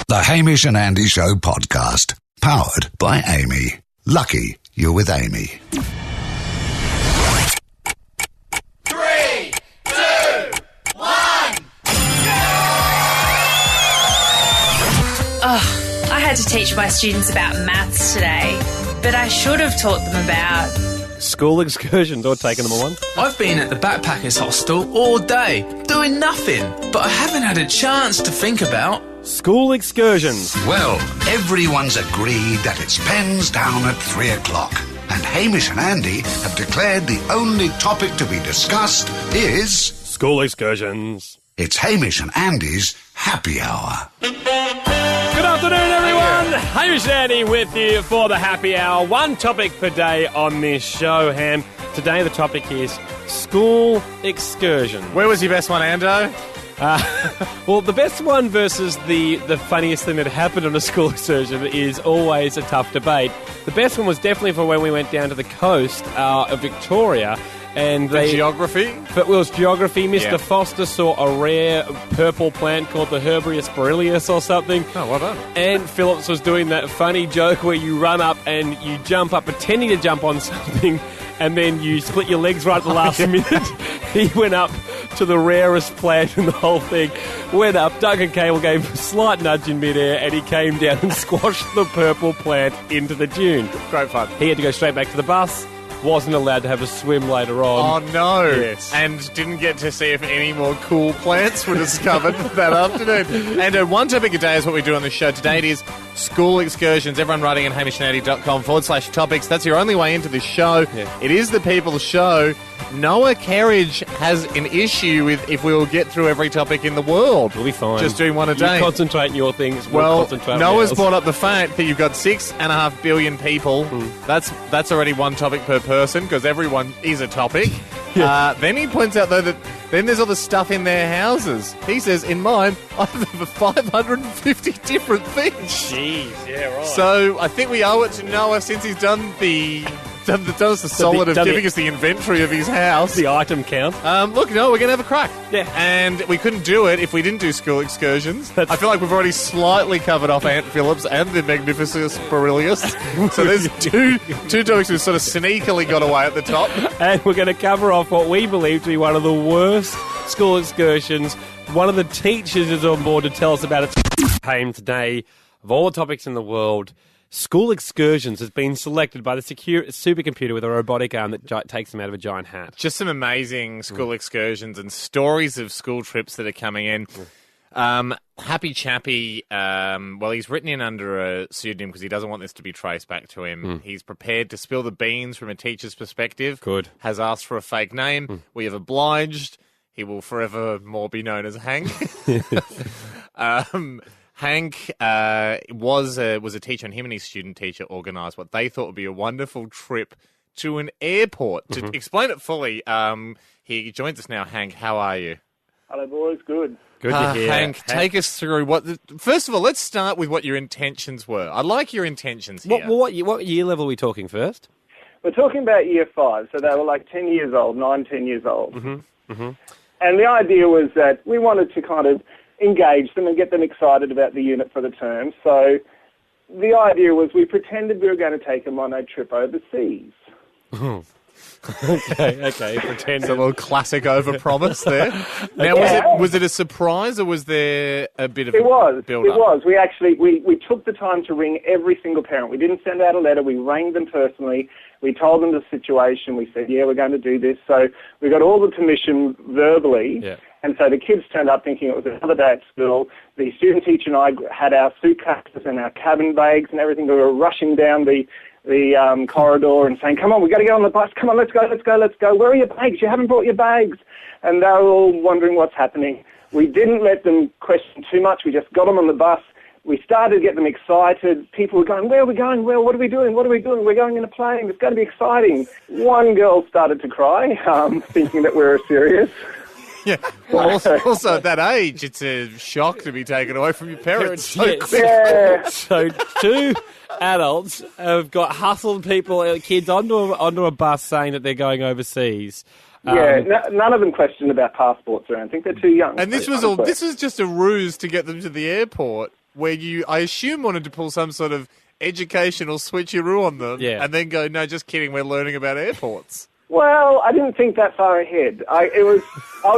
The Hamish and Andy Show podcast. Powered by Amy. Lucky you're with Amy. 3, 2, 1. I had to teach my students about maths today, but I should have taught them about... School excursions, or taking them on one. I've been at the backpackers hostel all day, doing nothing, but I haven't had a chance to think about... School excursions. Well, everyone's agreed that it's pens down at 3 o'clock. And Hamish and Andy have declared the only topic to be discussed is... School excursions. It's Hamish and Andy's happy hour. Good afternoon, everyone. Hamish and Andy with you for the happy hour. One topic per day on this show, Ham. Today the topic is school excursion. Where was your best one, Ando? Well, the best one versus the funniest thing that happened on a school excursion is always a tough debate. The best one was definitely for when we went down to the coast of Victoria. And Geography? It was geography. Mr. Yeah. Foster saw a rare purple plant called the Herbaceous Borrelius or something. Oh, well done. And Phillips was doing that funny joke where you run up and you jump up, pretending to jump on something, and then you split your legs right at the last minute. He went up to the rarest plant in the whole thing, went up, Duncan Cable gave him a slight nudge in midair, and he came down and squashed the purple plant into the dune. Great fun. He had to go straight back to the bus. Wasn't allowed to have a swim later on. Oh, no. Yes. And didn't get to see if any more cool plants were discovered that afternoon. And one topic a day is what we do on the show. Today it is school excursions. Everyone writing at hamishandandy.com/topics. That's your only way into this show. Yeah. It is the people's show. Noah Kerridge has an issue with if we will get through every topic in the world. We'll be fine. Just doing one a day. You concentrate on your things. Well, concentrate on Noah's ours. brought up the fact that you've got 6.5 billion people. That's already one topic per person, because everyone is a topic. Then he points out, though, that then there's all the stuff in their houses. He says, in mine, I have over 550 different things. Jeez, yeah, right. So I think we owe it to Noah, since he's done us the solid of giving us the inventory of his house. The item count. Look, no, we're going to have a crack. Yeah. And we couldn't do it if we didn't do school excursions. I feel like we've already slightly covered off Aunt Phillips and the Magnificent Borrelius. So there's two topics we've sort of sneakily got away at the top. And we're going to cover off what we believe to be one of the worst school excursions. One of the teachers is on board to tell us about it. Came today, of all the topics in the world, school excursions has been selected by the supercomputer with a robotic arm that takes them out of a giant hat. Just some amazing school excursions and stories of school trips that are coming in. Happy Chappy, well, he's written in under a pseudonym because he doesn't want this to be traced back to him. He's prepared to spill the beans from a teacher's perspective. Good. Has asked for a fake name. We have obliged. He will forevermore be known as Hank. Hank was a teacher, and him and his student teacher organised what they thought would be a wonderful trip to an airport. To explain it fully, he joins us now. Hank, how are you? Hello, boys. Good. Good to hear. Hank, take us through first of all, let's start with what your intentions were. I like your intentions here. What year level are we talking first? We're talking about year 5, so they were like 10 years old, 9, 10 years old. And the idea was that we wanted to kind of engage them and get them excited about the unit for the term. So the idea was we pretended we were going to take them on a trip overseas. Okay, pretend. It's a little classic overpromise there. Now, was it a surprise, or was there a bit of build-up? It was. We actually we took the time to ring every single parent. We didn't send out a letter. We rang them personally. We told them the situation. We said, yeah, we're going to do this. So we got all the permission verbally. Yeah. And so the kids turned up thinking it was another day at school. The student teacher and I had our suitcases and our cabin bags and everything. We were rushing down the corridor and saying, come on, we've got to get on the bus. Come on, let's go. Where are your bags? You haven't brought your bags. And they were all wondering what's happening. We didn't let them question too much. We just got them on the bus. We started to get them excited. People were going, where are we going? Well, what are we doing? We're going in a plane. It's going to be exciting. One girl started to cry, thinking that we were serious. Yeah. Well, also at that age, it's a shock to be taken away from your parents so quick. Yeah. So two adults have got hustled kids onto a bus saying that they're going overseas. None of them questioned about passports or anything. They're too young. And this was just a ruse to get them to the airport. where you, I assume, wanted to pull some sort of educational switcheroo on them and then go, no, just kidding, we're learning about airports. Well, I didn't think that far ahead. I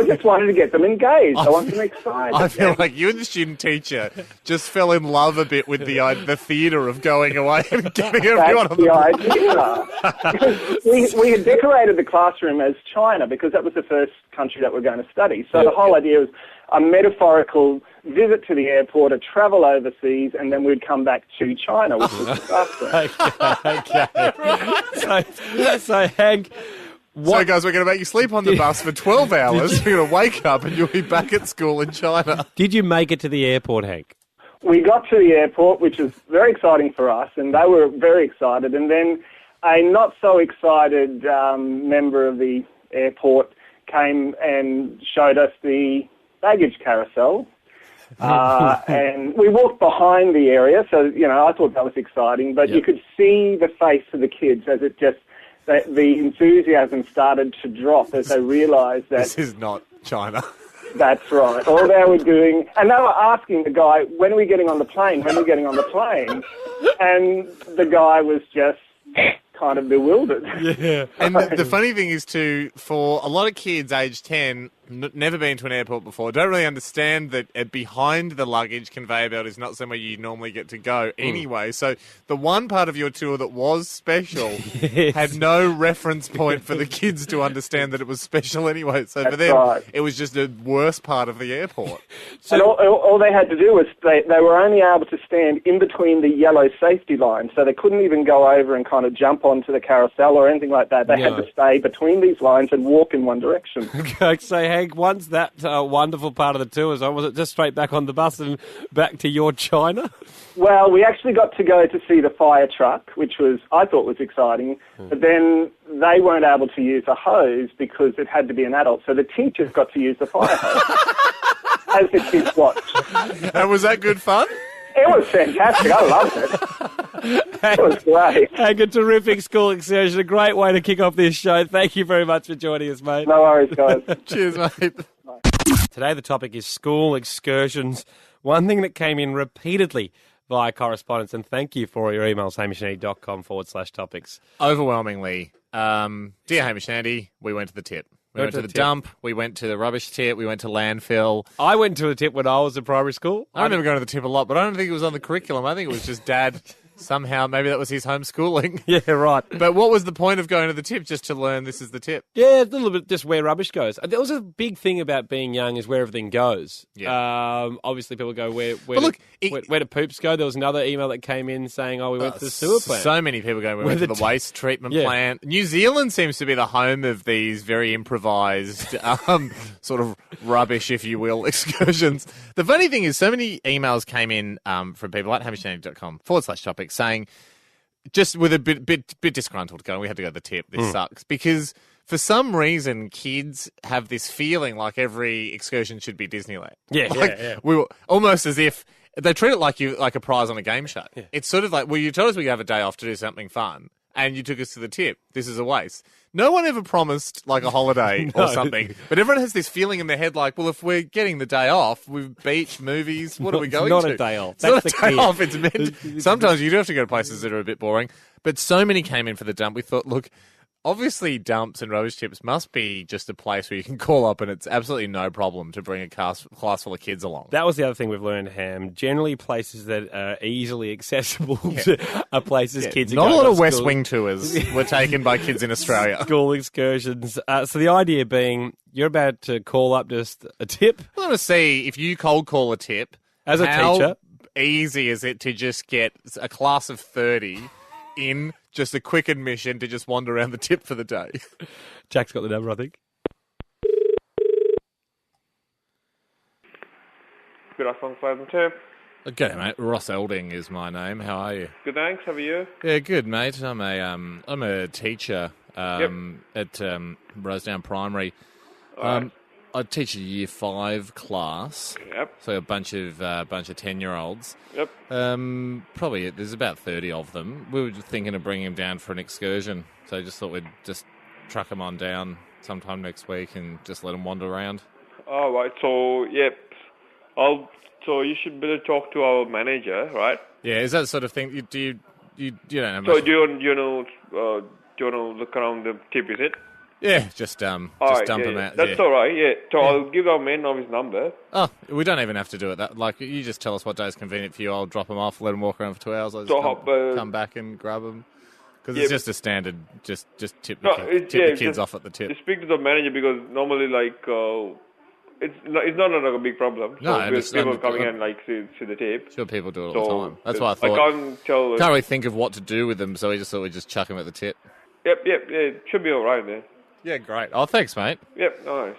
just wanted to get them engaged. I wanted them excited. I feel like you and the student teacher just fell in love a bit with the theatre of going away and getting everyone on the idea. we had decorated the classroom as China because that was the first country that we're going to study. So the whole idea was a metaphorical visit to the airport, a travel overseas, and then we'd come back to China, which was disaster. Okay. So Hank... So, guys, we're going to make you sleep on the bus for 12 hours. You're going to wake up and you'll be back at school in China. Did you make it to the airport, Hank? We got to the airport, which was very exciting for us, and they were very excited. And then a not-so-excited member of the airport came and showed us the baggage carousel. And we walked behind the area, so, I thought that was exciting. But you could see the face of the kids as it just... The enthusiasm started to drop as they realised that... This is not China. That's right. All they were doing... And they were asking the guy, when are we getting on the plane? When are we getting on the plane? And the guy was just kind of bewildered. Yeah. And the funny thing is, too, for a lot of kids aged 10... never been to an airport before, don't really understand that behind the luggage conveyor belt is not somewhere you normally get to go anyway. So the one part of your tour that was special had no reference point for the kids to understand that it was special anyway. So for them, it was just the worst part of the airport. So, and all they had to do was they were only able to stand in between the yellow safety lines, so they couldn't even go over and kind of jump onto the carousel or anything like that. They had to stay between these lines and walk in one direction. Okay, so Hank, once that wonderful part of the tour was on, was it just straight back on the bus and back to your China? Well, we actually got to go to see the fire truck, which I thought was exciting, but then they weren't able to use a hose because it had to be an adult, so the teachers got to use the fire hose as the kids watched. And was that good fun? It was fantastic. I loved it. It was great. Hank, a terrific school excursion. A great way to kick off this show. Thank you very much for joining us, mate. No worries, guys. Cheers, mate. Today the topic is school excursions. One thing that came in repeatedly via correspondence, and thank you for your emails, hamishandy.com/topics. Overwhelmingly, dear Hamish and Andy, we went to the tip. We went to the dump, we went to the rubbish tip, we went to landfill. I went to the tip when I was in primary school. I remember going to the tip a lot, but I don't think it was on the curriculum. I think it was just Dad somehow, maybe that was his homeschooling. Yeah, right. But what was the point of going to the tip? Just to learn this is the tip? Yeah, a little bit just where rubbish goes. There was a big thing about being young is where everything goes. Yeah. Obviously, people go, where do poops go? There was another email that came in saying, we went to the sewer plant. So many people go, we went to the waste treatment plant. New Zealand seems to be the home of these very improvised sort of rubbish, if you will, excursions. The funny thing is so many emails came in from people at hamishandy.com/topics saying, just with a bit disgruntled, going, we had to go to the tip, this sucks. Because for some reason, kids have this feeling like every excursion should be Disneyland. Yeah, We were almost as if they treat it like a prize on a game show. Yeah. It's sort of like, well, you told us we could have a day off to do something fun, and you took us to the tip. This is a waste. No one ever promised like a holiday or something, but everyone has this feeling in their head like, well, if we're getting the day off, we've beach, movies, what are we going to? It's not a day off. It's not a day off. It's meant. Sometimes you do have to go to places that are a bit boring, but so many came in for the dump. We thought, look, obviously dumps and rubbish tips must be just a place where you can call up and it's absolutely no problem to bring a class full of kids along. That was the other thing we've learned, Ham. Generally places that are easily accessible to are places kids are not going a lot of to West school. Wing tours were taken by kids in Australia. School excursions. So the idea being you're about to call up just a tip. I want to see if you cold call a tip. As a teacher. Easy is it to just get a class of 30 in just a quick admission to just wander around the tip for the day? Jack's got the number, I think. Good afternoon, Flag and Tip. Okay, mate. Ross Elding is my name. How are you? Good, thanks. How are you? Yeah, good, mate. I'm a teacher at Rosedown Primary. I teach a Year 5 class. Yep. So a bunch of 10-year-olds. Yep. Probably there's about 30 of them. We were just thinking of bringing them down for an excursion, so I just thought we'd just truck them on down sometime next week and just let them wander around. All right. So, yep. I'll So you should better talk to our manager, right? Yeah, is that the sort of thing? You don't know So much. do you know look around the tip, is it? Yeah, just dump Alright, them yeah. out. That's yeah. all right. Yeah. So I'll give our man his number. Oh, we don't even have to do it. That like you just tell us what day is convenient for you. I'll drop them off, let them walk around for 2 hours. I'll just come back and grab them because it's just a standard. Just tip the kids off at the tip. Just speak to the manager because normally it's not a big problem. No, so with people coming in see the tape. Sure, people do it all the time. That's why I thought. I can't tell. Can't really think of what to do with them, so we just thought we'd just chuck them at the tip. Yep. Yeah, it should be all right then. Yeah, great. Oh, thanks, mate. Yep, nice.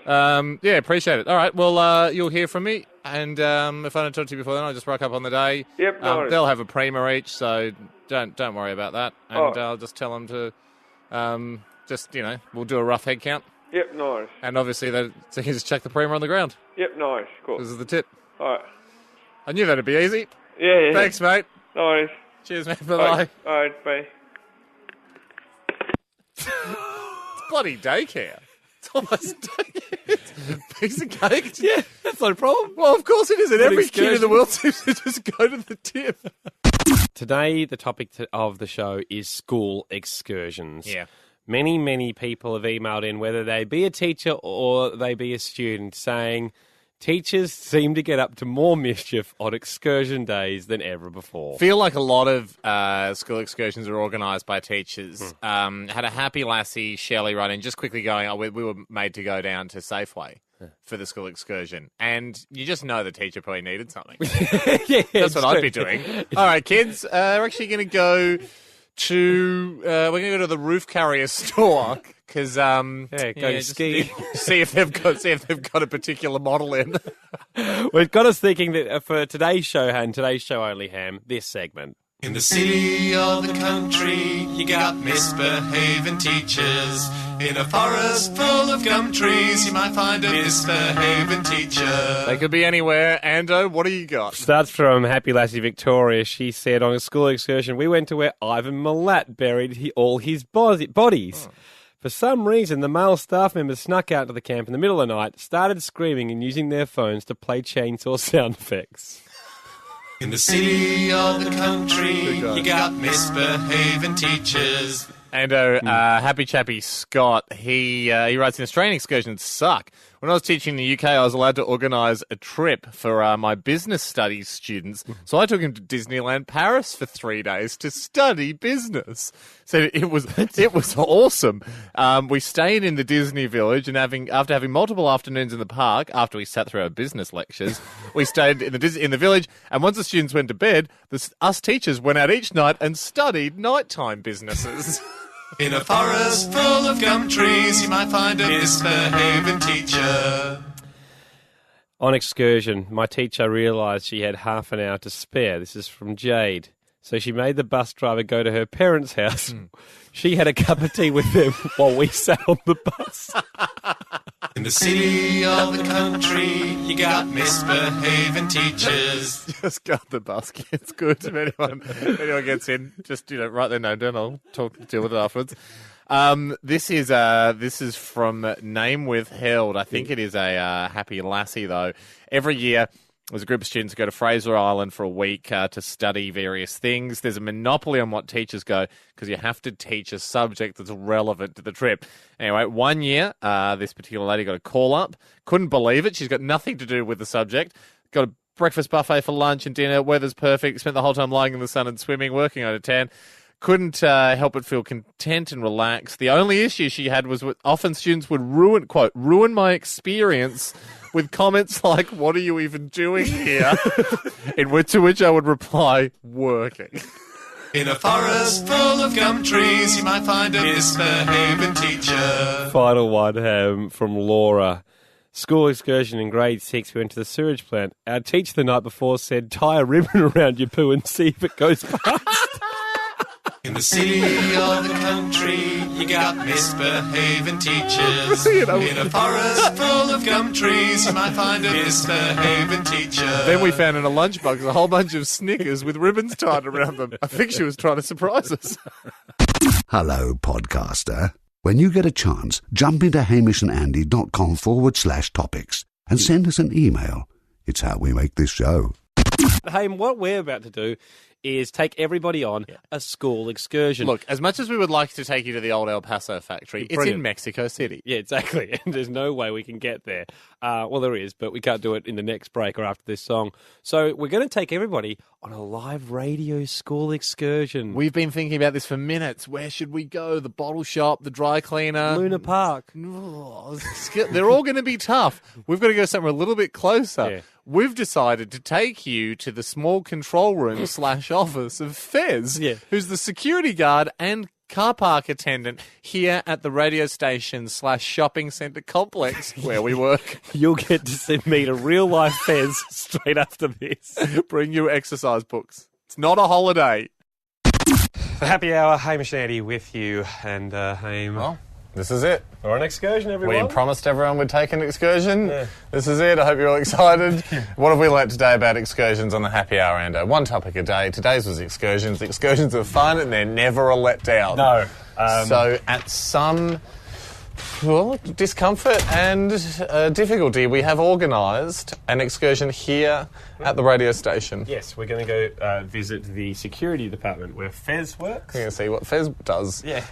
Yeah, appreciate it. All right, well, you'll hear from me, and if I don't talk to you before then, I'll just rock up on the day. Yep, no worries. They'll have a prima each, so don't worry about that. And I'll just tell them to, we'll do a rough head count. Yep, no worries. And obviously, so you can just check the prima on the ground. Yep, nice, cool. This is the tip. All right. I knew that'd be easy. Yeah. Thanks, mate. No worries. Cheers, mate. Bye-bye. All right, bye. It's bloody daycare. It's almost daycare. Piece of cake. Yeah, that's not a problem. Well, of course it is. And What every kid in the excursion? world seems to just go to the tip. Today, the topic of the show is school excursions. Yeah. Many, many people have emailed in, whether they be a teacher or they be a student, saying teachers seem to get up to more mischief on excursion days than ever before. Feel like a lot of school excursions are organised by teachers. Had a happy lassie, Shelley, right in, just quickly going, we were made to go down to Safeway for the school excursion. And you just know the teacher probably needed something. Yeah, That's what I'd be doing. All right, kids, we're actually going to go to the roof carrier store because go to ski. see if they've got a particular model in. Well, it got us thinking that for today's show, and today's show only, Ham, this segment. In the city or the country, you got misbehaving teachers. In a forest full of gum trees, you might find a misbehaving teacher. They could be anywhere. Ando, what do you got? Starts from Happy Lassie Victoria. She said, on a school excursion, we went to where Ivan Milat buried all his bodies. Oh. For some reason, the male staff members snuck out to the camp in the middle of the night, started screaming and using their phones to play chainsaw sound effects. In the city or the country, you got misbehaving teachers. And happy chappy Scott, he writes, in Australian excursions suck. When I was teaching in the UK, I was allowed to organise a trip for my business studies students. So I took him to Disneyland Paris for 3 days to study business. So it was awesome. We stayed in the Disney Village, and after having multiple afternoons in the park, after we sat through our business lectures, we stayed in the village. And once the students went to bed, us teachers went out each night and studied nighttime businesses. In a forest full of gum trees, you might find a misbehaving teacher. On excursion, my teacher realised she had half an hour to spare. This is from Jade. So she made the bus driver go to her parents' house. She had a cup of tea with them while we sat on the bus. In the city or the country, you got misbehaving teachers. Just got the bus. It's good. If anyone gets in, just write their name down. I'll deal with it afterwards. This is from Name Withheld. I think it is a Happy Lassie though. Every year, there's a group of students who go to Fraser Island for a week to study various things. There's a monopoly on what teachers go because you have to teach a subject that's relevant to the trip. Anyway, 1 year, this particular lady got a call up. Couldn't believe it. She's got nothing to do with the subject. Got a breakfast buffet for lunch and dinner. Weather's perfect. Spent the whole time lying in the sun and swimming, working out of tan. Couldn't help but feel content and relaxed. The only issue she had was often students would ruin my experience with comments like, "What are you even doing here?" to which I would reply, "Working." In a forest full of gum trees, you might find a misbehaving teacher. Final one from Laura. School excursion in grade 6, we went to the sewage plant. Our teacher the night before said, tie a ribbon around your poo and see if it goes past. In the city or the country, you got misbehaving teachers. In a forest full of gum trees, you might find a misbehaving teacher. Then we found in a lunchbox a whole bunch of Snickers with ribbons tied around them. I think she was trying to surprise us. Hello, podcaster. When you get a chance, jump into hamishandandy.com/topics and send us an email. It's how we make this show. Hey, what we're about to do is take everybody on a school excursion. Look, as much as we would like to take you to the old El Paso factory, it's Brilliant. in Mexico City. Yeah, exactly. And there's no way we can get there. Well, there is, but we can't do it in the next break or after this song. So we're going to take everybody on a live radio school excursion. We've been thinking about this for minutes. Where should we go? The bottle shop, the dry cleaner? Luna Park. They're all going to be tough. We've got to go somewhere a little bit closer. Yeah. We've decided to take you to the small control room / office of Fez, who's the security guard and car park attendant here at the radio station / shopping centre complex where we work. You'll get to meet a real-life Fez straight after this. Bring your exercise books. It's not a holiday. The happy hour, Hamish and Andy with you, and Haim. Well, this is it. For an excursion, everyone. We promised everyone we'd take an excursion. Yeah. This is it. I hope you're all excited. What have we learnt today about excursions on the happy hour, Ando? One topic a day. Today's was excursions. Excursions are fun and they're never a letdown. No. So at some discomfort and difficulty, we have organised an excursion here at the radio station. Yes, we're going to go visit the security department where Fez works. We're going to see what Fez does. Yeah.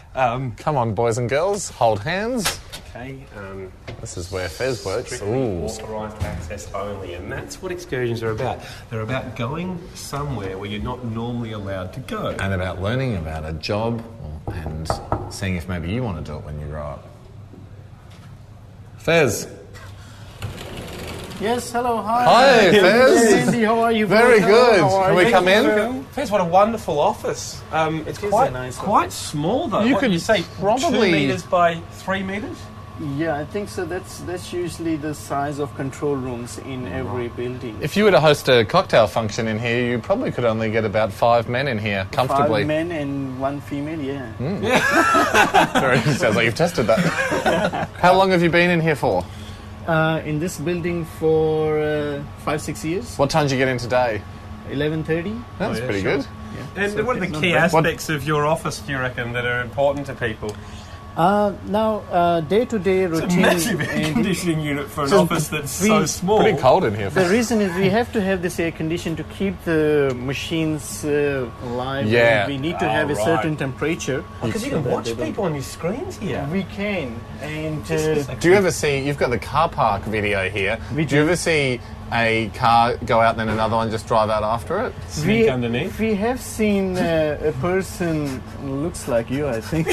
Come on, boys and girls, hold hands. Okay. This is where Fez works. Strictly authorised access only, and that's what excursions are about. They're about going somewhere where you're not normally allowed to go. And about learning about a job and seeing if maybe you want to do it when you grow up. Fez. Yes, hello, hi. Hi, Fez. Andy, how are you? Very good. How Can we come in? Fez, what a wonderful office. It's quite small, though. You could say probably 2 metres by 3 metres? Yeah, I think so. That's usually the size of control rooms in every building. If you were to host a cocktail function in here, you probably could only get about 5 men in here comfortably. 5 men and 1 female, Sounds like you've tested that. How long have you been in here for? In this building for 5-6 years. What time did you get in today? 11:30. That's pretty good. Yeah. And So what are the it's key not bad. aspects of your office, do you reckon, that are important to people? Now, day-to-day routine. Massive air conditioning unit for an office that's so small. Pretty cold in here. The reason is we have to have this air condition to keep the machines alive. Yeah. And we need to have a certain temperature. Because you can watch people on your screens here. We can. And Do you ever see, you've got the car park video here. Do you ever see a car go out and then another one just drive out after it? Sneak underneath. We have seen a person looks like you, I think.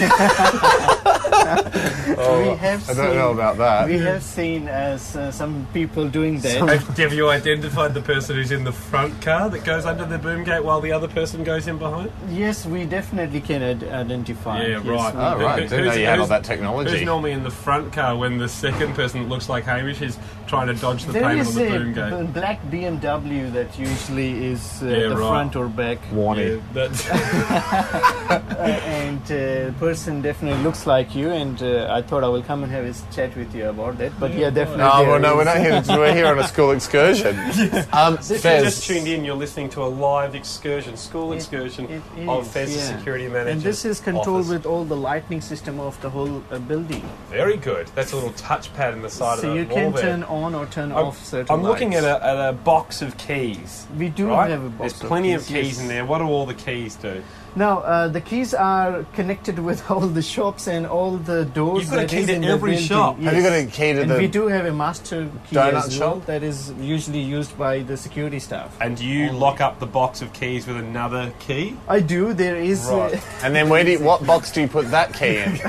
I don't know about that. We have seen some people doing that. Have you identified the person who's in the front car that goes under the boom gate while the other person goes in behind? Yes, we definitely can identify. Yeah, yes, right. Oh, right. Didn't know you had all that technology. Who's normally in the front car when the second person that looks like Hamish is trying to dodge the There payment is on the boom a gate? black BMW that usually is the right. front or back. Warning. That's And the person definitely looks like you, and I thought I will come and have a chat with you about that. But yeah, definitely. We're not here. We're here on a school excursion. If you just tuned in, you're listening to a live excursion, school excursion of Fez's security manager. And this is controlled office. with all the lighting system of the whole building. Very good. That's a little touchpad in the side of the So wall you can there. turn on or turn off certain I'm looking lights. at a box of keys. We do right? have a box There's of plenty of keys, keys yes. in there. What do all the keys do? Now, the keys are connected with all the shops and all the doors. You've got a that key is to in the every building. shop. Yes. Have you got a key to And the we do have a master key donut as well shop? that is usually used by the security staff. And do you lock up the box of keys with another key? I do. There is. Right. And then what box do you put that key in?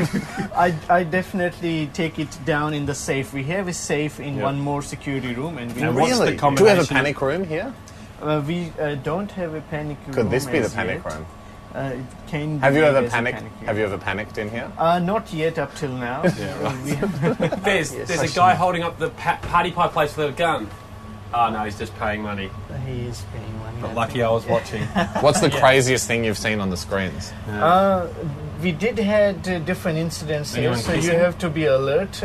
I definitely take it down in the safe. We have a safe in one more security room, and we And what's the Do we have a combination? panic room here? we don't have a panic room. Could this be the as panic yet. room? It can. Have be you ever as a panicked? panic room. Have you ever panicked in here? Not yet up till now. There's a guy holding up the party pie place with a gun. Oh no, he's just paying money. He is paying money. But lucky I was watching. What's the craziest thing you've seen on the screens? We did had different incidents here, Anyone so kissing? you have to be alert.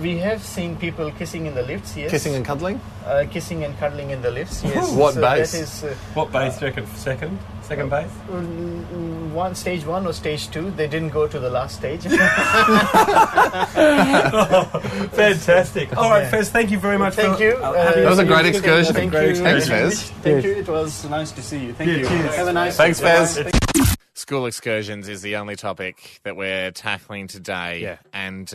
We have seen people kissing in the lifts, yes. Kissing and cuddling? Kissing and cuddling in the lifts, yes. What so base? That is, What base do you reckon? Second base? stage 1 or stage 2. They didn't go to the last stage. Fantastic. All right, Fez, thank you very much. Thank you. That was a great excursion. Thank you. Thanks, Fez. Thank you. It was nice to see you. Thank you. cheers. Have a nice Thanks, day. Fez. Bye. School excursions is the only topic that we're tackling today. Yeah. And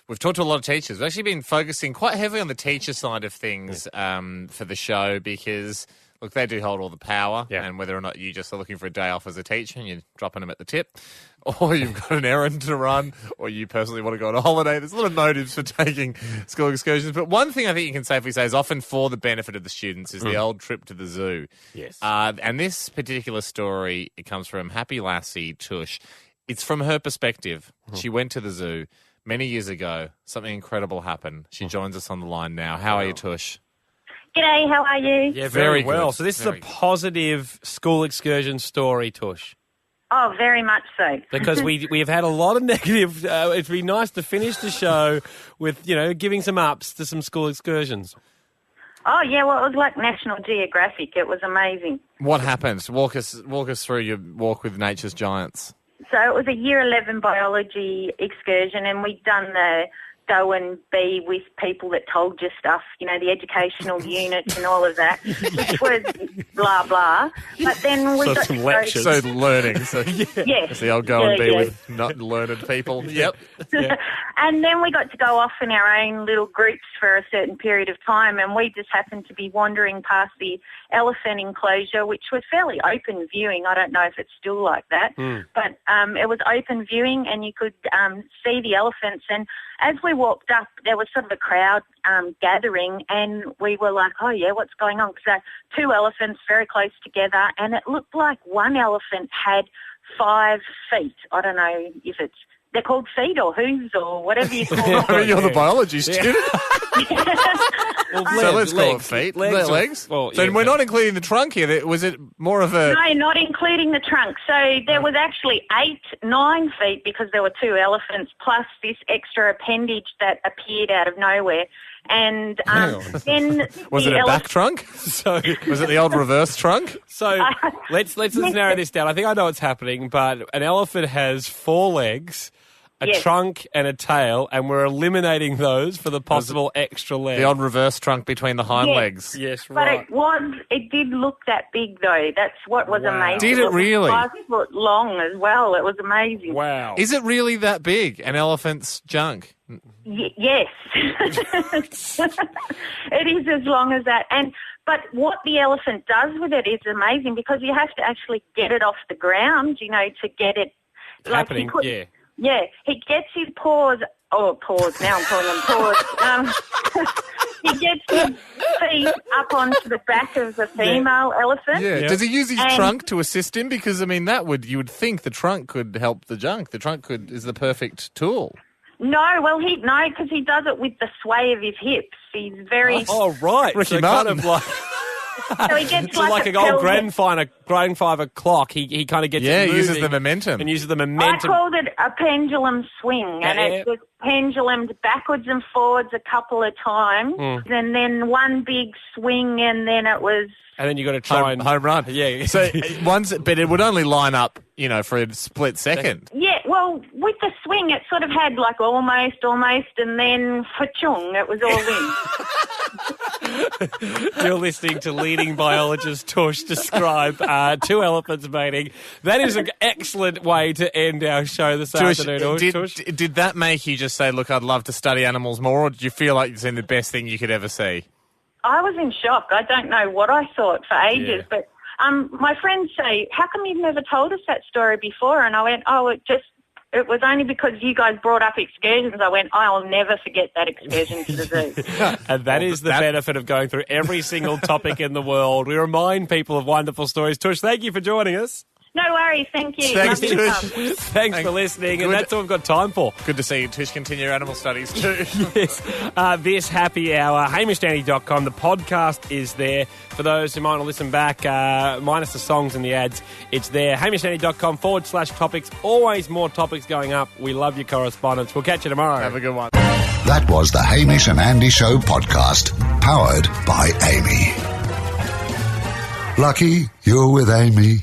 we've talked to a lot of teachers. We've actually been focusing quite heavily on the teacher side of things for the show because, look, they do hold all the power. Yeah. And whether or not you just are looking for a day off as a teacher and you're dropping them at the tip, or you've got an errand to run, or you personally want to go on a holiday, there's a lot of motives for taking school excursions. But one thing I think you can safely say is often for the benefit of the students is the old trip to the zoo. Yes. And this particular story, it comes from Happy Lassie Tush. It's from her perspective. She went to the zoo many years ago. Something incredible happened. She joins us on the line now. How are you, Tush? G'day, how are you? Yeah, Very very well. good. So this Very is good. a positive school excursion story, Tush. Oh, very much so. Because we have had a lot of negative. It'd be nice to finish the show with, giving some ups to some school excursions. Oh, yeah, well, it was like National Geographic. It was amazing. What happened? Walk us through your walk with nature's giants. So it was a Year 11 biology excursion, and we'd done the go and be with people that told you stuff, the educational units and all of that, which was blah, blah. But then we So got some to lectures. So learning. So Yes. it's the old go and be Yeah. with not learned people. Yep. And then we got to go off in our own little groups for a certain period of time, and we just happened to be wandering past the elephant enclosure, which was fairly open viewing. I don't know if it's still like that, but it was open viewing, and you could see the elephants. And as we walked up, there was sort of a crowd gathering, and we were like, oh, yeah, what's going on? Because two elephants very close together, and it looked like one elephant had 5 feet. I don't know if they're called feet or hooves or whatever you call them. You're the biology student. Well, So let's call it legs. feet. Legs. Legs. Well, So yeah, we're not including the trunk here. Was it more of a... No, not including the trunk. So there was actually 9 feet because there were 2 elephants plus this extra appendage that appeared out of nowhere. And then Was it a back trunk? So Was it the old reverse trunk? So let's narrow this down. I think I know what's happening, but an elephant has 4 legs, a Yes. trunk and a tail, and we're eliminating those for the possible extra leg. The old reverse trunk between the hind Yes. legs. Yes, But right. it did look that big though. That's what was Wow. amazing. Did it was really? 5 foot long as well. It was amazing. Wow. Is it really that big, an elephant's junk? Yes. It is as long as that. But what the elephant does with it is amazing because you have to actually get it off the ground, to get it. It's happening, yeah. Yeah, he gets his paws. Oh, paws. Now I'm calling them paws. He gets his feet up onto the back of the female elephant. Yeah. Yeah. Does he use his And- trunk to assist him? Because you would think the trunk could help the junk. The trunk is the perfect tool. No, well, because he does it with the sway of his hips. He's very. Oh, right. Ricky so kind Martin. of like... So he gets So like an a old pelvic- grandfather clock, he kind of gets Yeah, it he uses moving the momentum. and uses the I momentum. called it a pendulum swing, and Yeah. it was pendulumed backwards and forwards a couple of times, and then one big swing, and then it was. And then you got to try and home run. Yeah. So but it would only line up, for a split second. Yeah, well, with the swing, it sort of had like almost, and then fa-chung, it was all in. You're listening to leading biologist Tush describe 2 elephants mating. That is an excellent way to end our show this afternoon, Tush. Did that make you just say, look, I'd love to study animals more, or did you feel like you've seen the best thing you could ever see? I was in shock. I don't know what I thought for ages, Yeah. but my friends say, how come you've never told us that story before? And I went, it was only because you guys brought up excursions. I went, I'll never forget that excursion to the zoo. And that is the benefit of going through every single topic in the world. We remind people of wonderful stories. Tush, thank you for joining us. No worries, thank you. Thanks, Love your Tish. stuff. Thanks for listening, and that's all we've got time for. Good to see you, Tish. Continue your animal studies too. Yes. This happy hour, HamishDandy.com. The podcast is there. For those who might want to listen back, minus the songs and the ads, it's there. HamishDandy.com/topics. Always more topics going up. We love your correspondence. We'll catch you tomorrow. Have a good one. That was the Hamish and Andy Show podcast, powered by Amy. Lucky you're with Amy.